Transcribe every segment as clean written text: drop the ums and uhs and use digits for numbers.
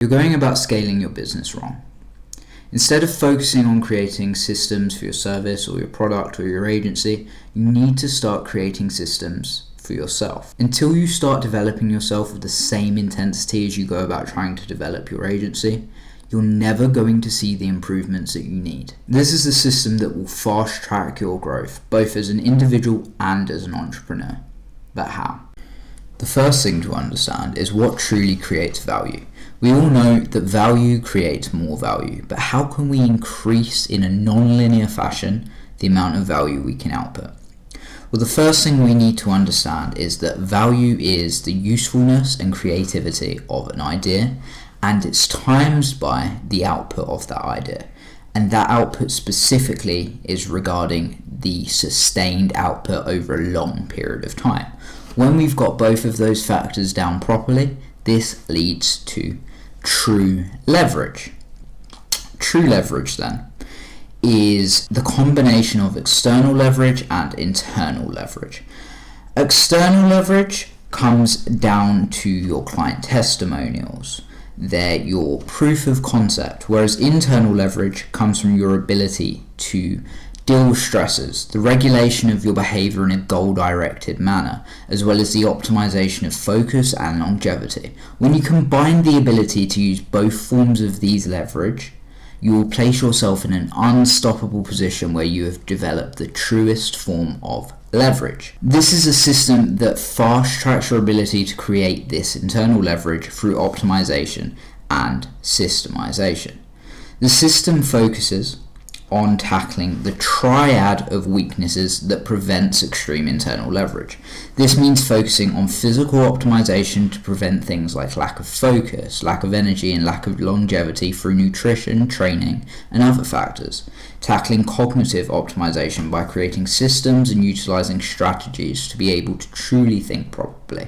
You're going about scaling your business wrong. Instead of focusing on creating systems for your service or your product or your agency, you need to start creating systems for yourself. Until you start developing yourself with the same intensity as you go about trying to develop your agency, you're never going to see the improvements that you need. This is the system that will fast track your growth, both as an individual and as an entrepreneur. But how? The first thing to understand is what truly creates value. We all know that value creates more value, but how can we increase in a non-linear fashion the amount of value we can output? Well, the first thing we need to understand is that value is the usefulness and creativity of an idea, and it's times by the output of that idea. And that output specifically is regarding the sustained output over a long period of time. When we've got both of those factors down properly, this leads to true leverage. True leverage then is the combination of external leverage and internal leverage. External leverage comes down to your client testimonials. They're your proof of concept, whereas internal leverage comes from your ability to deal with stresses, the regulation of your behavior in a goal-directed manner, as well as the optimization of focus and longevity. When you combine the ability to use both forms of these leverage, you will place yourself in an unstoppable position where you have developed the truest form of leverage. This is a system that fast-tracks your ability to create this internal leverage through optimization and systemization. The system focuses on tackling the triad of weaknesses that prevents extreme internal leverage. This means focusing on physical optimization to prevent things like lack of focus, lack of energy, and lack of longevity through nutrition, training, and other factors. Tackling cognitive optimization by creating systems and utilizing strategies to be able to truly think properly.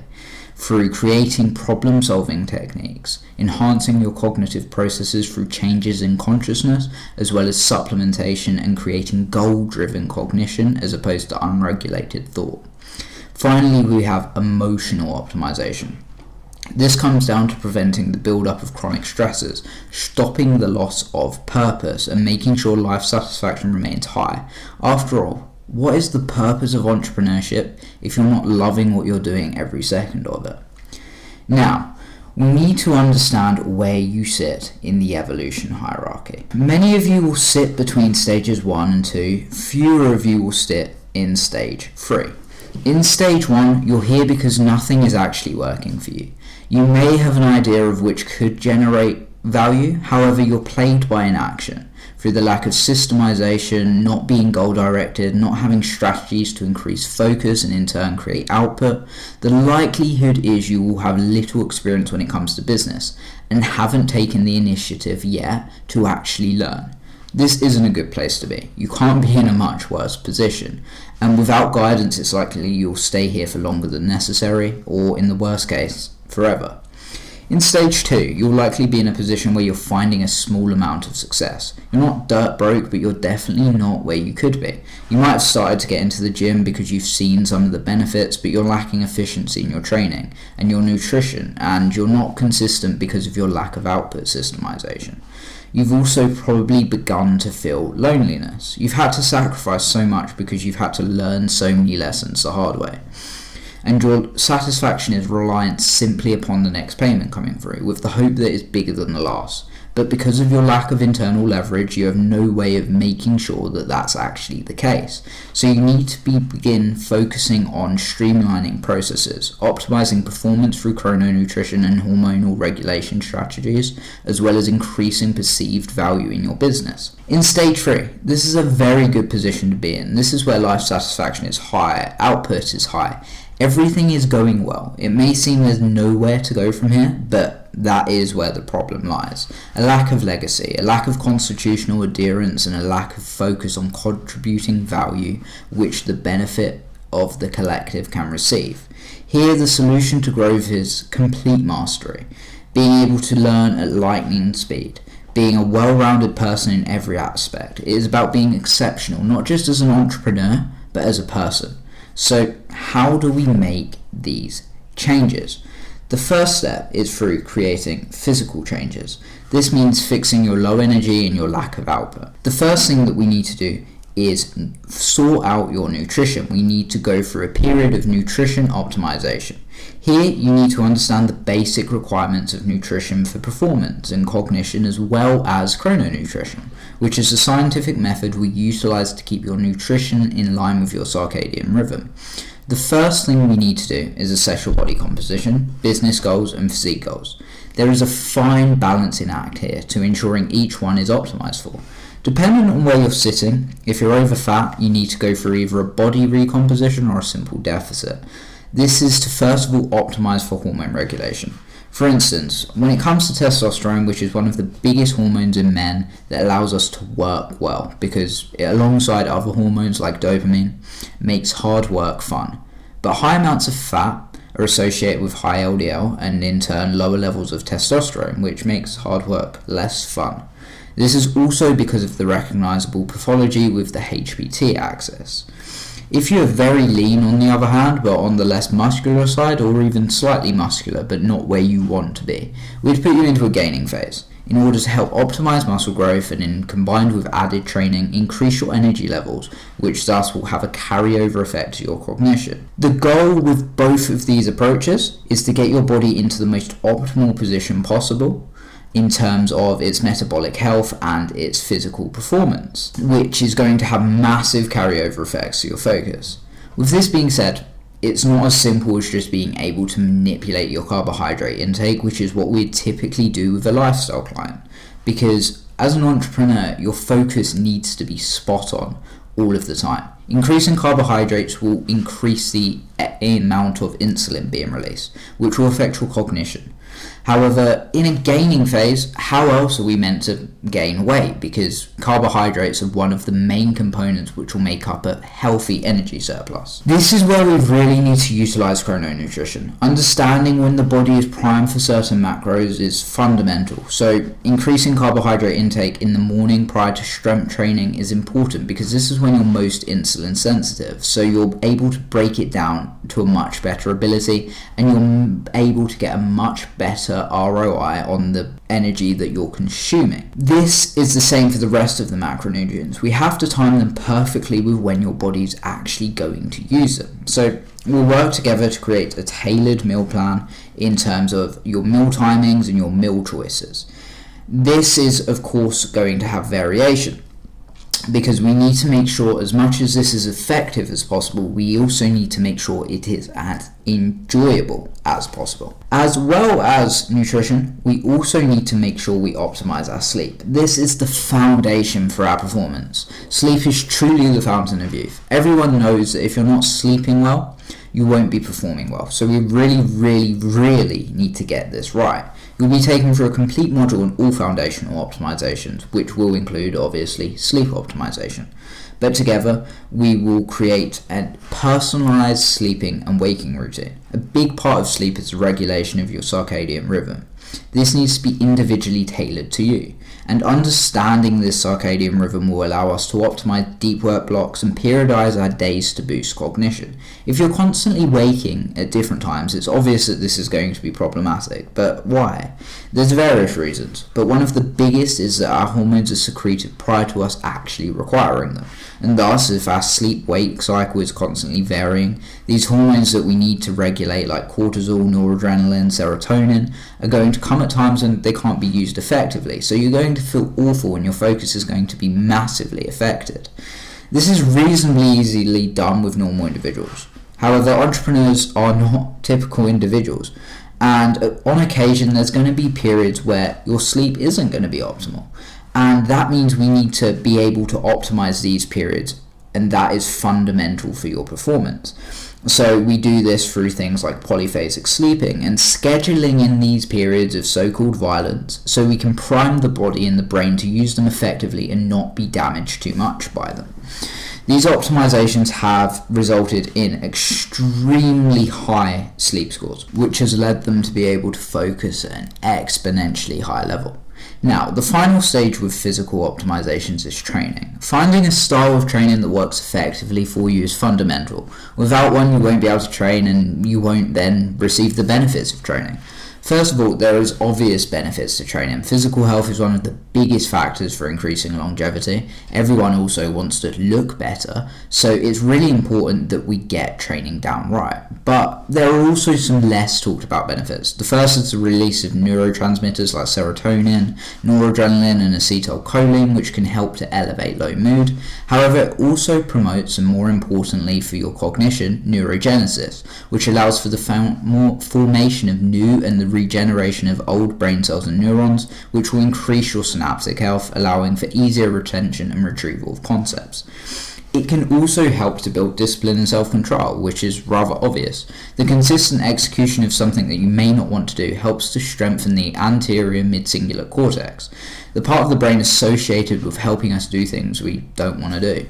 Through creating problem-solving techniques, enhancing your cognitive processes through changes in consciousness, as well as supplementation and creating goal-driven cognition as opposed to unregulated thought. Finally, we have emotional optimization. This comes down to preventing the build-up of chronic stresses, stopping the loss of purpose, and making sure life satisfaction remains high. After all, what is the purpose of entrepreneurship if you're not loving what you're doing every second of it? Now, we need to understand where you sit in the evolution hierarchy. Many of you will sit between stages 1 and 2, fewer of you will sit in stage 3. In stage 1, you're here because nothing is actually working for you. You may have an idea of which could generate value, however you're plagued by inaction. Through the lack of systemization, not being goal-directed, not having strategies to increase focus and in turn create output, the likelihood is you will have little experience when it comes to business and haven't taken the initiative yet to actually learn. This isn't a good place to be. You can't be in a much worse position, and without guidance it's likely you'll stay here for longer than necessary, or in the worst case, forever. In stage 2, you'll likely be in a position where you're finding a small amount of success. You're not dirt broke, but you're definitely not where you could be. You might have started to get into the gym because you've seen some of the benefits, but you're lacking efficiency in your training and your nutrition, and you're not consistent because of your lack of output systemization. You've also probably begun to feel loneliness. You've had to sacrifice so much because you've had to learn so many lessons the hard way. And your satisfaction is reliant simply upon the next payment coming through, with the hope that it's bigger than the last. But because of your lack of internal leverage, you have no way of making sure that that's actually the case. So you need to begin focusing on streamlining processes, optimizing performance through chrononutrition and hormonal regulation strategies, as well as increasing perceived value in your business. In stage 3, this is a very good position to be in. This is where life satisfaction is high, output is high. Everything is going well. It may seem there's nowhere to go from here, but that is where the problem lies. A lack of legacy, a lack of constitutional adherence, and a lack of focus on contributing value which the benefit of the collective can receive. Here the solution to growth is complete mastery, being able to learn at lightning speed, being a well-rounded person in every aspect. It is about being exceptional, not just as an entrepreneur, but as a person. So how do we make these changes? The first step is through creating physical changes. This means fixing your low energy and your lack of output. The first thing that we need to do is sort out your nutrition. We need to go through a period of nutrition optimization. Here you need to understand the basic requirements of nutrition for performance and cognition, as well as chrononutrition, which is a scientific method we utilize to keep your nutrition in line with your circadian rhythm. The first thing we need to do is assess your body composition, business goals and physique goals. There is a fine balancing act here to ensuring each one is optimized for. Depending on where you're sitting, if you're over fat, you need to go for either a body recomposition or a simple deficit. This is to first of all optimize for hormone regulation. For instance, when it comes to testosterone, which is one of the biggest hormones in men that allows us to work well, because it, alongside other hormones like dopamine, makes hard work fun. But high amounts of fat are associated with high LDL and in turn lower levels of testosterone, which makes hard work less fun. This is also because of the recognizable pathology with the HPT axis. If you are very lean on the other hand, but on the less muscular side, or even slightly muscular but not where you want to be, we'd put you into a gaining phase in order to help optimize muscle growth and, in combined with added training, increase your energy levels, which thus will have a carryover effect to your cognition. The goal with both of these approaches is to get your body into the most optimal position possible in terms of its metabolic health and its physical performance, which is going to have massive carryover effects to your focus. With this being said, it's not as simple as just being able to manipulate your carbohydrate intake, which is what we typically do with a lifestyle client, because as an entrepreneur, your focus needs to be spot on all of the time. Increasing carbohydrates will increase the amount of insulin being released, which will affect your cognition. However, in a gaining phase, how else are we meant to gain weight? Because carbohydrates are one of the main components which will make up a healthy energy surplus. This is where we really need to utilize chrononutrition. Understanding when the body is primed for certain macros is fundamental. So increasing carbohydrate intake in the morning prior to strength training is important, because this is when you're most insulin sensitive. So you're able to break it down to a much better ability, and you're able to get a much better ROI on the energy that you're consuming. This is the same for the rest of the macronutrients. We have to time them perfectly with when your body's actually going to use them. So we'll work together to create a tailored meal plan in terms of your meal timings and your meal choices. This is of course going to have variation, because we need to make sure, as much as this is effective as possible, we also need to make sure it is as enjoyable as possible. As well as nutrition, we also need to make sure we optimize our sleep. This is the foundation for our performance. Sleep is truly the fountain of youth. Everyone knows that if you're not sleeping well, you won't be performing well. So we really need to get this right. You'll be taken through a complete module on all foundational optimizations, which will include, obviously, sleep optimization. But together, we will create a personalized sleeping and waking routine. A big part of sleep is the regulation of your circadian rhythm. This needs to be individually tailored to you, and understanding this circadian rhythm will allow us to optimize deep work blocks and periodize our days to boost cognition. If you're constantly waking at different times, it's obvious that this is going to be problematic. But why? There's various reasons, but one of the biggest is that our hormones are secreted prior to us actually requiring them. And thus, if our sleep-wake cycle is constantly varying, these hormones that we need to regulate, like cortisol, noradrenaline, serotonin, are going to come at times when they can't be used effectively. So you're going to feel awful and your focus is going to be massively affected. This is reasonably easily done with normal individuals. However, entrepreneurs are not typical individuals, and on occasion there's going to be periods where your sleep isn't going to be optimal. And that means we need to be able to optimize these periods, and that is fundamental for your performance. So we do this through things like polyphasic sleeping and scheduling in these periods of so-called violence, so we can prime the body and the brain to use them effectively and not be damaged too much by them. These optimizations have resulted in extremely high sleep scores, which has led them to be able to focus at an exponentially high level. Now, the final stage with physical optimizations is training. Finding a style of training that works effectively for you is fundamental. Without one, you won't be able to train, and you won't then receive the benefits of training. First of all, there is obvious benefits to training. Physical health is one of the biggest factors for increasing longevity. Everyone also wants to look better, so it's really important that we get training down right. But there are also some less talked about benefits. The first is the release of neurotransmitters like serotonin, noradrenaline, and acetylcholine, which can help to elevate low mood. However, it also promotes, and more importantly for your cognition, neurogenesis, which allows for the formation of new and the regeneration of old brain cells and neurons, which will increase your synaptic health, allowing for easier retention and retrieval of concepts. It can also help to build discipline and self-control, which is rather obvious. The consistent execution of something that you may not want to do helps to strengthen the anterior midcingulate cortex, the part of the brain associated with helping us do things we don't want to do.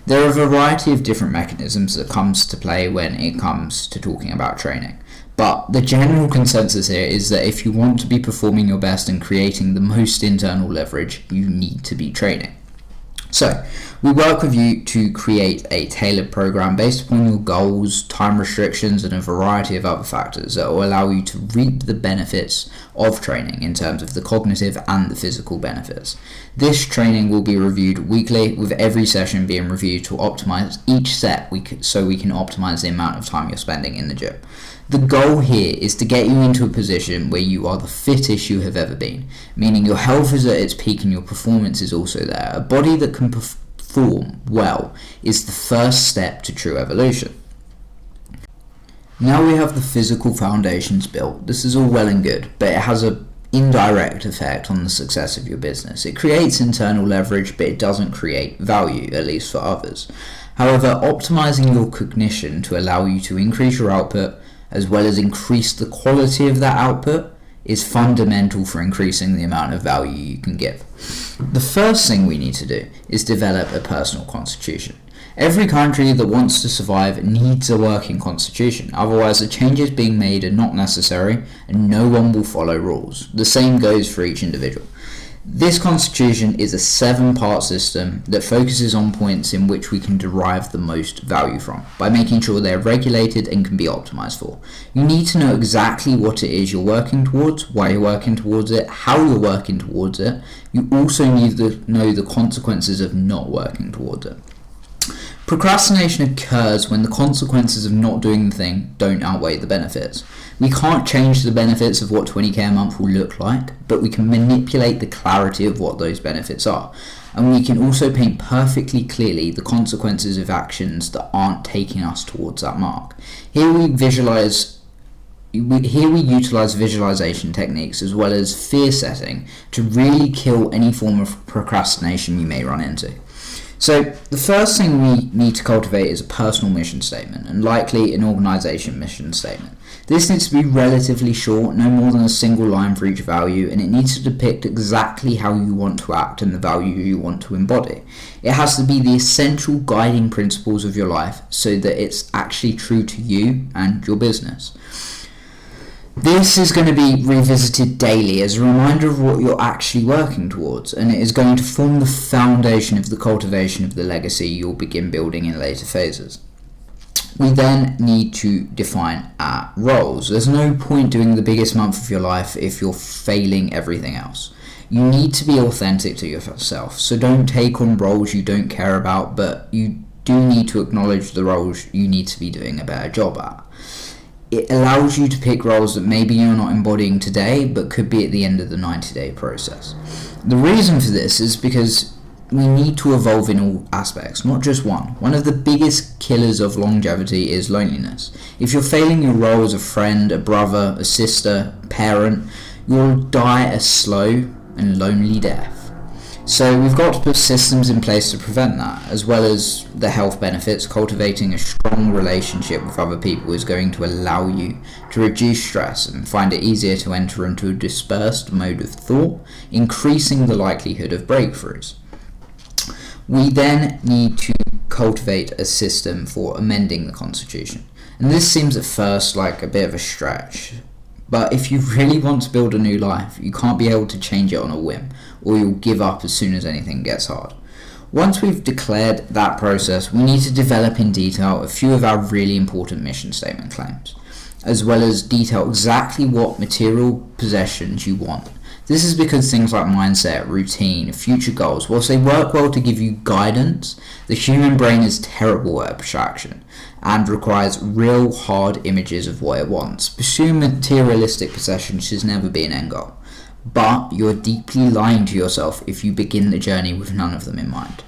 There are a variety of different mechanisms that comes to play when it comes to talking about training. But the general consensus here is that if you want to be performing your best and creating the most internal leverage, you need to be training. So, we work with you to create a tailored program based upon your goals, time restrictions, and a variety of other factors that will allow you to reap the benefits of training in terms of the cognitive and the physical benefits. This training will be reviewed weekly, with every session being reviewed to optimize each set so we can optimize the amount of time you're spending in the gym. The goal here is to get you into a position where you are the fittest you have ever been, meaning your health is at its peak and your performance is also there. A body that can perform well is the first step to true evolution. Now we have the physical foundations built. This is all well and good, but it has an indirect effect on the success of your business. It creates internal leverage, but it doesn't create value, at least for others. However, optimizing your cognition to allow you to increase your output, as well as increase the quality of that output, is fundamental for increasing the amount of value you can give. The first thing we need to do is develop a personal constitution. Every country that wants to survive needs a working constitution, otherwise the changes being made are not necessary and no one will follow rules. The same goes for each individual. This constitution is a 7-part system that focuses on points in which we can derive the most value from, by making sure they're regulated and can be optimized for. You need to know exactly what it is you're working towards, why you're working towards it, how you're working towards it. You also need to know the consequences of not working towards it. Procrastination occurs when the consequences of not doing the thing don't outweigh the benefits. We can't change the benefits of what 20k a month will look like, but we can manipulate the clarity of what those benefits are. And we can also paint perfectly clearly the consequences of actions that aren't taking us towards that mark. Here we utilize visualization techniques as well as fear setting to really kill any form of procrastination you may run into. So the first thing we need to cultivate is a personal mission statement, and likely an organisation mission statement. This needs to be relatively short, no more than a single line for each value, and it needs to depict exactly how you want to act and the value you want to embody. It has to be the essential guiding principles of your life so that it's actually true to you and your business. This is going to be revisited daily as a reminder of what you're actually working towards, and it is going to form the foundation of the cultivation of the legacy you'll begin building in later phases. We then need to define our roles. There's no point doing the biggest month of your life if you're failing everything else. You need to be authentic to yourself, so don't take on roles you don't care about, but you do need to acknowledge the roles you need to be doing a better job at. It allows you to pick roles that maybe you're not embodying today, but could be at the end of the 90-day process. The reason for this is because we need to evolve in all aspects, not just one. One of the biggest killers of longevity is loneliness. If you're failing your role as a friend, a brother, a sister, parent, you'll die a slow and lonely death. So we've got to put systems in place to prevent that, as well as the health benefits. Cultivating a strong relationship with other people is going to allow you to reduce stress and find it easier to enter into a dispersed mode of thought, increasing the likelihood of breakthroughs. We then need to cultivate a system for amending the Constitution. And this seems at first like a bit of a stretch, but if you really want to build a new life, you can't be able to change it on a whim, or you'll give up as soon as anything gets hard. Once we've declared that process, we need to develop in detail a few of our really important mission statement claims, as well as detail exactly what material possessions you want. This is because things like mindset, routine, future goals, whilst they work well to give you guidance, the human brain is terrible at abstraction and requires real hard images of what it wants. Pursuing materialistic possessions should never be an end goal, but you're deeply lying to yourself if you begin the journey with none of them in mind.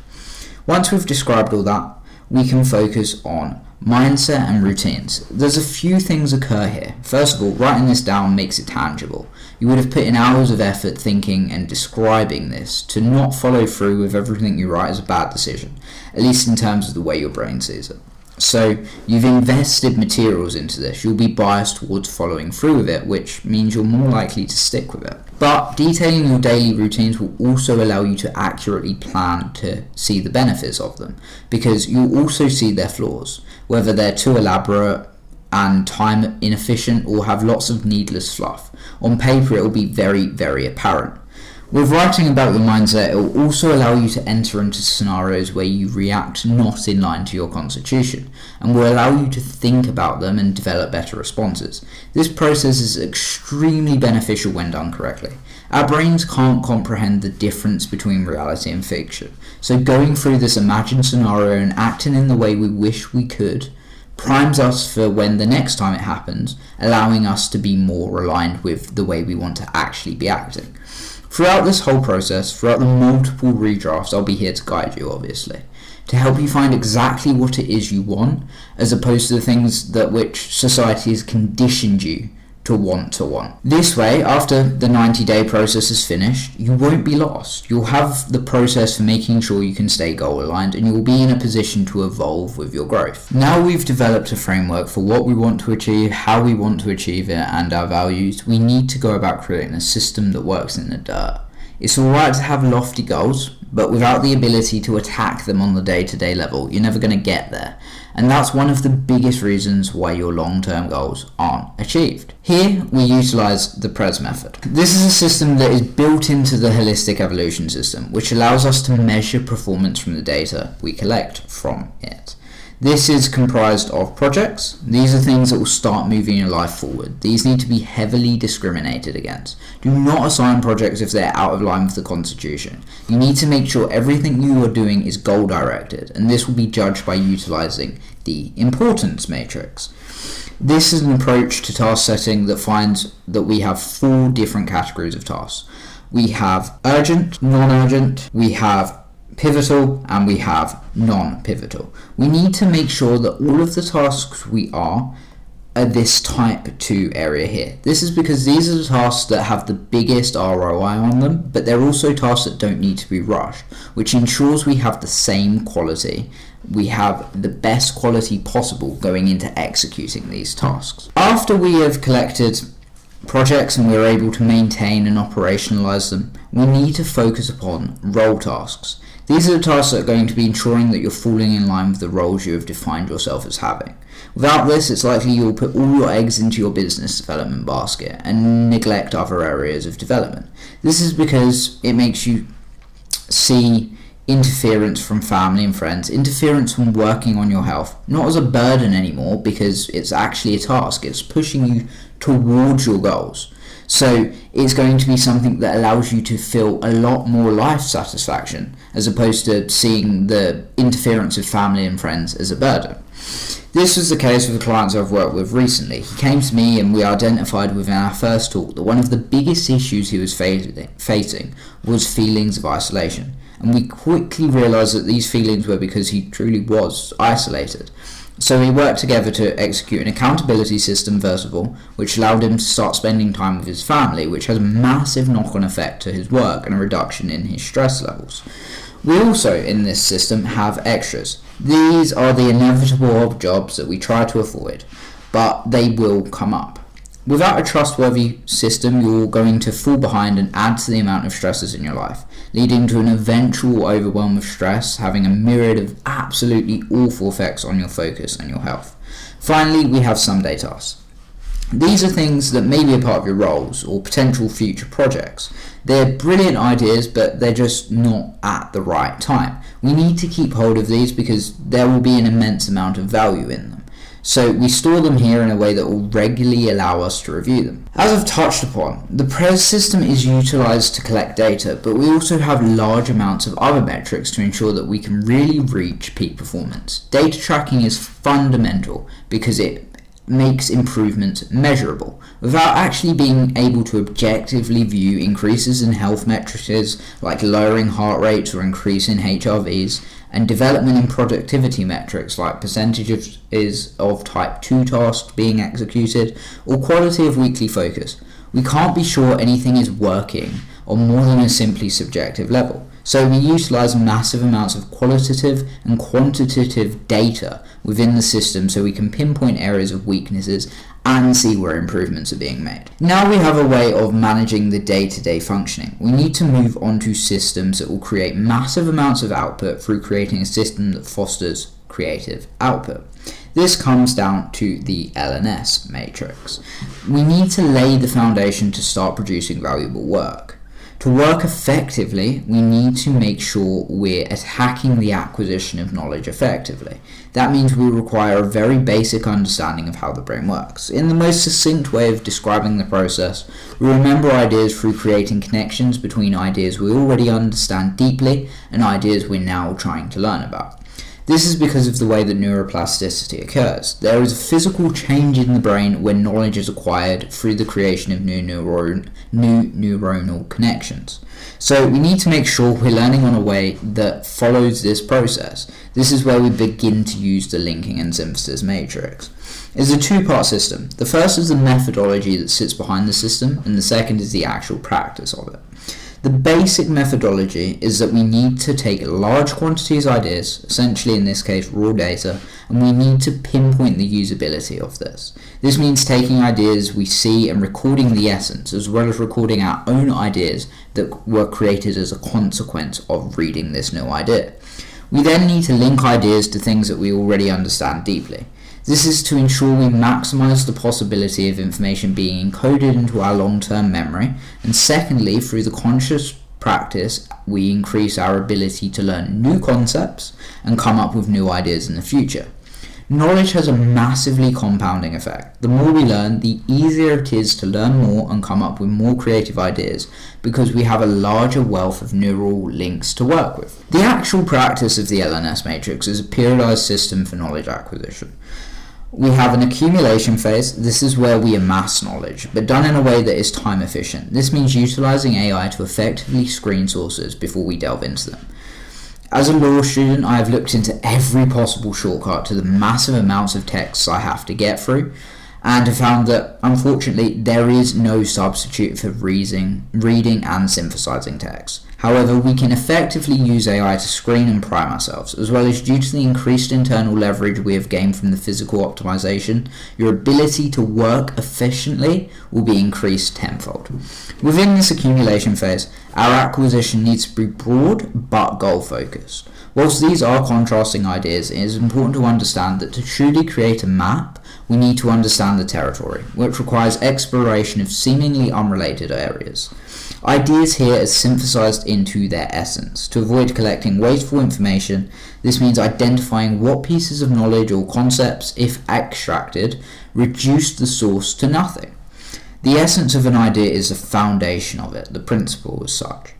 Once we've described all that, we can focus on mindset and routines. There's a few things occur here. First of all, writing this down makes it tangible. You would have put in hours of effort thinking and describing this. To not follow through with everything you write is a bad decision, at least in terms of the way your brain sees it. So you've invested materials into this. You'll be biased towards following through with it, which means you're more likely to stick with it. But detailing your daily routines will also allow you to accurately plan to see the benefits of them, because you'll also see their flaws, whether they're too elaborate and time inefficient or have lots of needless fluff. On paper it will be very, very apparent. With writing about your mindset, it will also allow you to enter into scenarios where you react not in line to your constitution, and will allow you to think about them and develop better responses. This process is extremely beneficial when done correctly. Our brains can't comprehend the difference between reality and fiction, so going through this imagined scenario and acting in the way we wish we could primes us for when the next time it happens, allowing us to be more aligned with the way we want to actually be acting. Throughout this whole process, throughout the multiple redrafts, I'll be here to guide you, obviously, to help you find exactly what it is you want, as opposed to the things that which society has conditioned you to want. This way, after the 90-day process is finished, you won't be lost. You'll have the process for making sure you can stay goal aligned, and you will be in a position to evolve with your growth. Now we've developed a framework for what we want to achieve, how we want to achieve it, and our values, we need to go about creating a system that works in the dirt. It's alright to have lofty goals, but without the ability to attack them on the day-to-day level, you're never going to get there. And that's one of the biggest reasons why your long-term goals aren't achieved. Here, we utilize the PRES method. This is a system that is built into the holistic evolution system, which allows us to measure performance from the data we collect from it. This is comprised of projects. These are things that will start moving your life forward. These need to be heavily discriminated against. Do not assign projects if they're out of line with the Constitution. You need to make sure everything you are doing is goal directed, and this will be judged by utilizing the importance matrix. This is an approach to task setting that finds that we have 4 different categories of tasks. We have urgent, non-urgent, we have pivotal, and we have non-pivotal. We need to make sure that all of the tasks we are this type 2 area here. This is because these are the tasks that have the biggest ROI on them, but they're also tasks that don't need to be rushed, which ensures we have the same quality. We have the best quality possible going into executing these tasks. After we have collected projects and we're able to maintain and operationalize them, we need to focus upon role tasks. These are the tasks that are going to be ensuring that you're falling in line with the roles you have defined yourself as having. Without this, it's likely you'll put all your eggs into your business development basket and neglect other areas of development. This is because it makes you see interference from family and friends, interference from working on your health, not as a burden anymore because it's actually a task. It's pushing you towards your goals. So it's going to be something that allows you to feel a lot more life satisfaction as opposed to seeing the interference of family and friends as a burden. This was the case with the clients I've worked with recently. He came to me and we identified within our first talk that one of the biggest issues he was facing was feelings of isolation. And we quickly realised that these feelings were because he truly was isolated. So we worked together to execute an accountability system, first of all, which allowed him to start spending time with his family, which has a massive knock-on effect to his work and a reduction in his stress levels. We also, in this system, have extras. These are the inevitable odd jobs that we try to avoid, but they will come up. Without a trustworthy system, you're going to fall behind and add to the amount of stresses in your life, leading to an eventual overwhelm of stress, having a myriad of absolutely awful effects on your focus and your health. Finally, we have someday tasks. These are things that may be a part of your roles or potential future projects. They're brilliant ideas, but they're just not at the right time. We need to keep hold of these because there will be an immense amount of value in them. So we store them here in a way that will regularly allow us to review them. As I've touched upon, the PRES system is utilized to collect data, but we also have large amounts of other metrics to ensure that we can really reach peak performance. Data tracking is fundamental because it makes improvements measurable. Without actually being able to objectively view increases in health metrics like lowering heart rates or increase in HRVs, and development in productivity metrics like percentages of type 2 tasks being executed or quality of weekly focus, we can't be sure anything is working on more than a simply subjective level. So we utilize massive amounts of qualitative and quantitative data within the system so we can pinpoint areas of weaknesses and see where improvements are being made. Now we have a way of managing the day-to-day functioning. We need to move on to systems that will create massive amounts of output through creating a system that fosters creative output. This comes down to the LNS matrix. We need to lay the foundation to start producing valuable work. To work effectively, we need to make sure we're attacking the acquisition of knowledge effectively. That means we require a very basic understanding of how the brain works. In the most succinct way of describing the process, we remember ideas through creating connections between ideas we already understand deeply and ideas we're now trying to learn about. This is because of the way that neuroplasticity occurs. There is a physical change in the brain when knowledge is acquired through the creation of new neuronal connections. So we need to make sure we're learning on a way that follows this process. This is where we begin to use the linking and synthesis matrix. It's a two-part system. The first is the methodology that sits behind the system, and the second is the actual practice of it. The basic methodology is that we need to take large quantities of ideas, essentially in this case raw data, and we need to pinpoint the usability of this. This means taking ideas we see and recording the essence, as well as recording our own ideas that were created as a consequence of reading this new idea. We then need to link ideas to things that we already understand deeply. This is to ensure we maximize the possibility of information being encoded into our long-term memory, and secondly, through the conscious practice, we increase our ability to learn new concepts and come up with new ideas in the future. Knowledge has a massively compounding effect. The more we learn, the easier it is to learn more and come up with more creative ideas because we have a larger wealth of neural links to work with. The actual practice of the LNS matrix is a periodized system for knowledge acquisition. We have an accumulation phase. This is where we amass knowledge, but done in a way that is time efficient. This means utilizing AI to effectively screen sources before we delve into them. As a law student, I have looked into every possible shortcut to the massive amounts of texts I have to get through, and have found that, unfortunately, there is no substitute for reading and synthesizing text. However, we can effectively use AI to screen and prime ourselves, as well as due to the increased internal leverage we have gained from the physical optimization, your ability to work efficiently will be increased tenfold. Within this accumulation phase, our acquisition needs to be broad but goal-focused. Whilst these are contrasting ideas, it is important to understand that to truly create a map, we need to understand the territory, which requires exploration of seemingly unrelated areas. Ideas here are synthesized into their essence. To avoid collecting wasteful information, this means identifying what pieces of knowledge or concepts, if extracted, reduce the source to nothing. The essence of an idea is the foundation of it, the principle as such.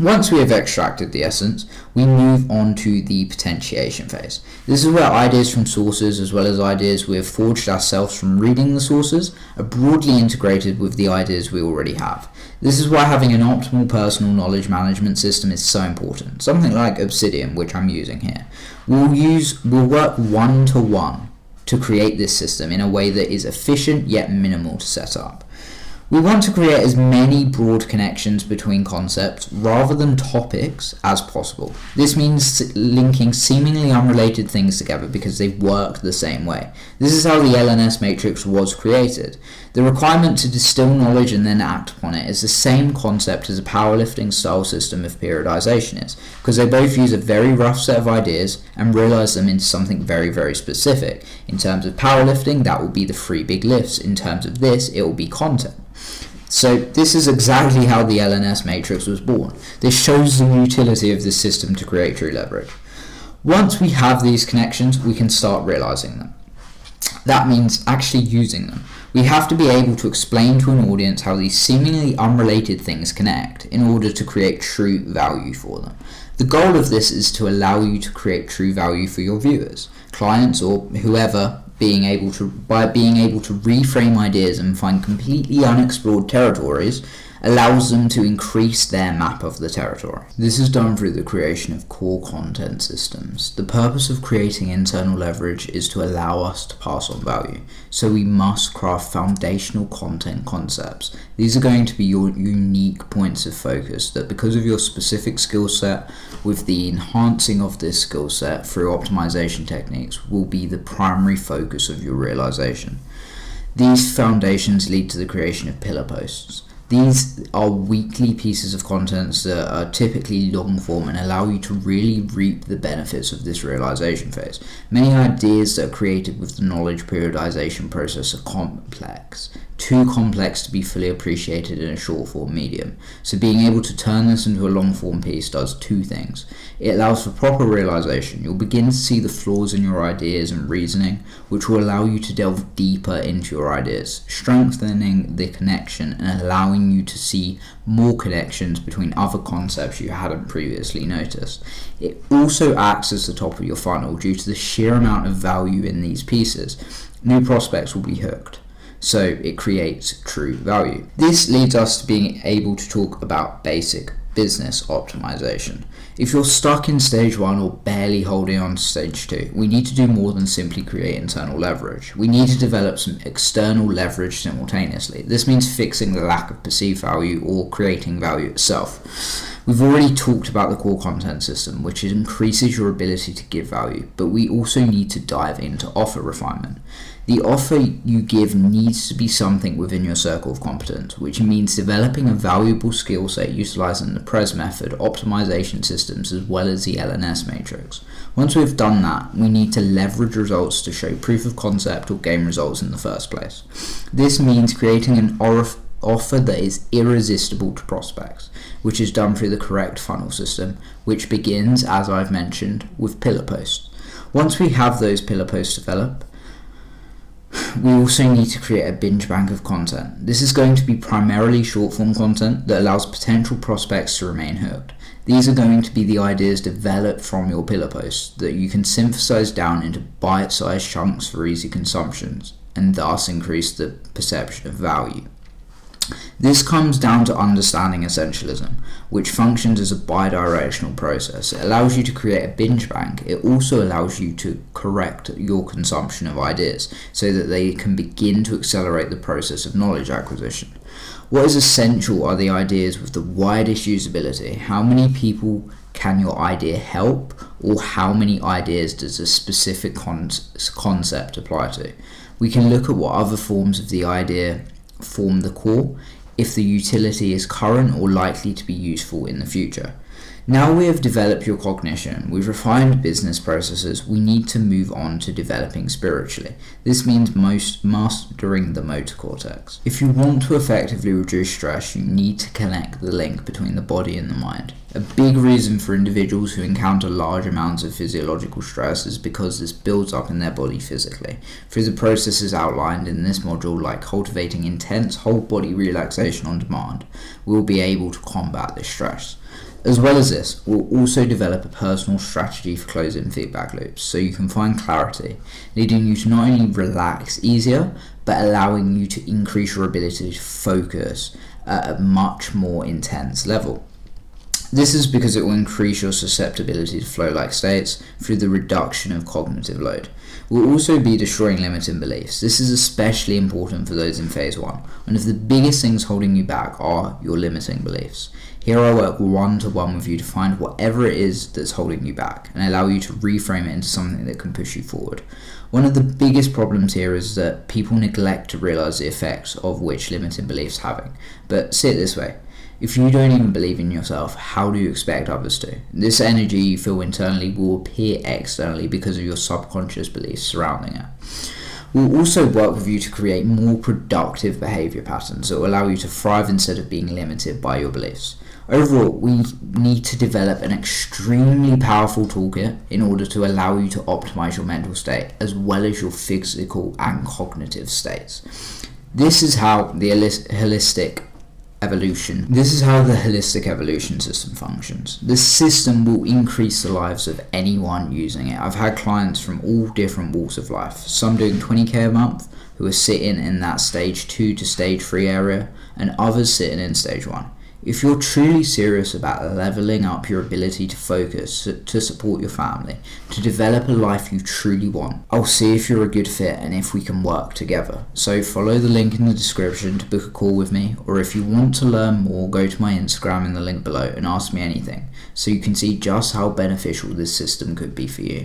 Once we have extracted the essence, we move on to the potentiation phase. This is where ideas from sources, as well as ideas we have forged ourselves from reading the sources, are broadly integrated with the ideas we already have. This is why having an optimal personal knowledge management system is so important. Something like Obsidian, which I'm using here. We'll work one-to-one to create this system in a way that is efficient yet minimal to set up. We want to create as many broad connections between concepts rather than topics as possible. This means linking seemingly unrelated things together because they work the same way. This is how the LNS matrix was created. The requirement to distill knowledge and then act upon it is the same concept as a powerlifting style system of periodization is, because they both use a very rough set of ideas and realize them into something very, very specific. In terms of powerlifting, that will be the 3 big lifts. In terms of this, it will be content. So this is exactly how the LNS matrix was born. This shows the utility of this system to create true leverage. Once we have these connections, we can start realizing them. That means actually using them. We have to be able to explain to an audience how these seemingly unrelated things connect in order to create true value for them. The goal of this is to allow you to create true value for your viewers, clients, or whoever, by being able to reframe ideas and find completely unexplored territories allows them to increase their map of the territory. This is done through the creation of core content systems. The purpose of creating internal leverage is to allow us to pass on value, so we must craft foundational content concepts. These are going to be your unique points of focus that, because of your specific skill set, with the enhancing of this skill set through optimization techniques, will be the primary focus of your realization. These foundations lead to the creation of pillar posts. These are weekly pieces of content that are typically long form and allow you to really reap the benefits of this realization phase. Many ideas that are created with the knowledge periodization process are complex, too complex to be fully appreciated in a short form medium. So being able to turn this into a long form piece does 2 things. It allows for proper realization. You'll begin to see the flaws in your ideas and reasoning, which will allow you to delve deeper into your ideas, strengthening the connection and allowing you to see more connections between other concepts you hadn't previously noticed. It also acts as the top of your funnel due to the sheer amount of value in these pieces. New prospects will be hooked, so it creates true value. This leads us to being able to talk about basic business optimization. If you're stuck in stage 1 or barely holding on to stage 2, we need to do more than simply create internal leverage. We need to develop some external leverage simultaneously. This means fixing the lack of perceived value or creating value itself. We've already talked about the core content system, which increases your ability to give value, but we also need to dive into offer refinement. The offer you give needs to be something within your circle of competence, which means developing a valuable skill set utilizing the PRES method, optimization systems, as well as the LNS matrix. Once we've done that, we need to leverage results to show proof of concept or gain results in the first place. This means creating an offer that is irresistible to prospects, which is done through the correct funnel system, which begins, as I've mentioned, with pillar posts. Once we have those pillar posts developed, we also need to create a binge bank of content. This is going to be primarily short form content that allows potential prospects to remain hooked. These are going to be the ideas developed from your pillar posts that you can synthesize down into bite-sized chunks for easy consumptions and thus increase the perception of value. This comes down to understanding essentialism, which functions as a bidirectional process. It allows you to create a binge bank. It also allows you to correct your consumption of ideas so that they can begin to accelerate the process of knowledge acquisition. What is essential are the ideas with the widest usability. How many people can your idea help, or how many ideas does a specific concept apply to? We can look at what other forms of the idea form the core, if the utility is current or likely to be useful in the future. Now we have developed your cognition, we've refined business processes, we need to move on to developing spiritually. This means mastering the motor cortex. If you want to effectively reduce stress, you need to connect the link between the body and the mind. A big reason for individuals who encounter large amounts of physiological stress is because this builds up in their body physically. Through the processes outlined in this module, like cultivating intense whole body relaxation on demand, we'll be able to combat this stress. As well as this, we'll also develop a personal strategy for closing feedback loops so you can find clarity, leading you to not only relax easier, but allowing you to increase your ability to focus at a much more intense level. This is because it will increase your susceptibility to flow-like states through the reduction of cognitive load. It will also be destroying limiting beliefs. This is especially important for those in phase 1. One of the biggest things holding you back are your limiting beliefs. Here I work one-to-one with you to find whatever it is that's holding you back and allow you to reframe it into something that can push you forward. One of the biggest problems here is that people neglect to realize the effects of which limiting beliefs having. But see it this way. If you don't even believe in yourself, how do you expect others to? This energy you feel internally will appear externally because of your subconscious beliefs surrounding it. We'll also work with you to create more productive behavior patterns that will allow you to thrive instead of being limited by your beliefs. Overall, we need to develop an extremely powerful toolkit in order to allow you to optimize your mental state as well as your physical and cognitive states. This is how the holistic evolution system functions. This system will increase the lives of anyone using it. I've had clients from all different walks of life, some doing 20k a month who are sitting in that stage 2 to stage 3 area, and others sitting in stage 1. If you're truly serious about leveling up your ability to focus, to support your family, to develop a life you truly want, I'll see if you're a good fit and if we can work together. So follow the link in the description to book a call with me, or if you want to learn more, go to my Instagram in the link below and ask me anything, so you can see just how beneficial this system could be for you.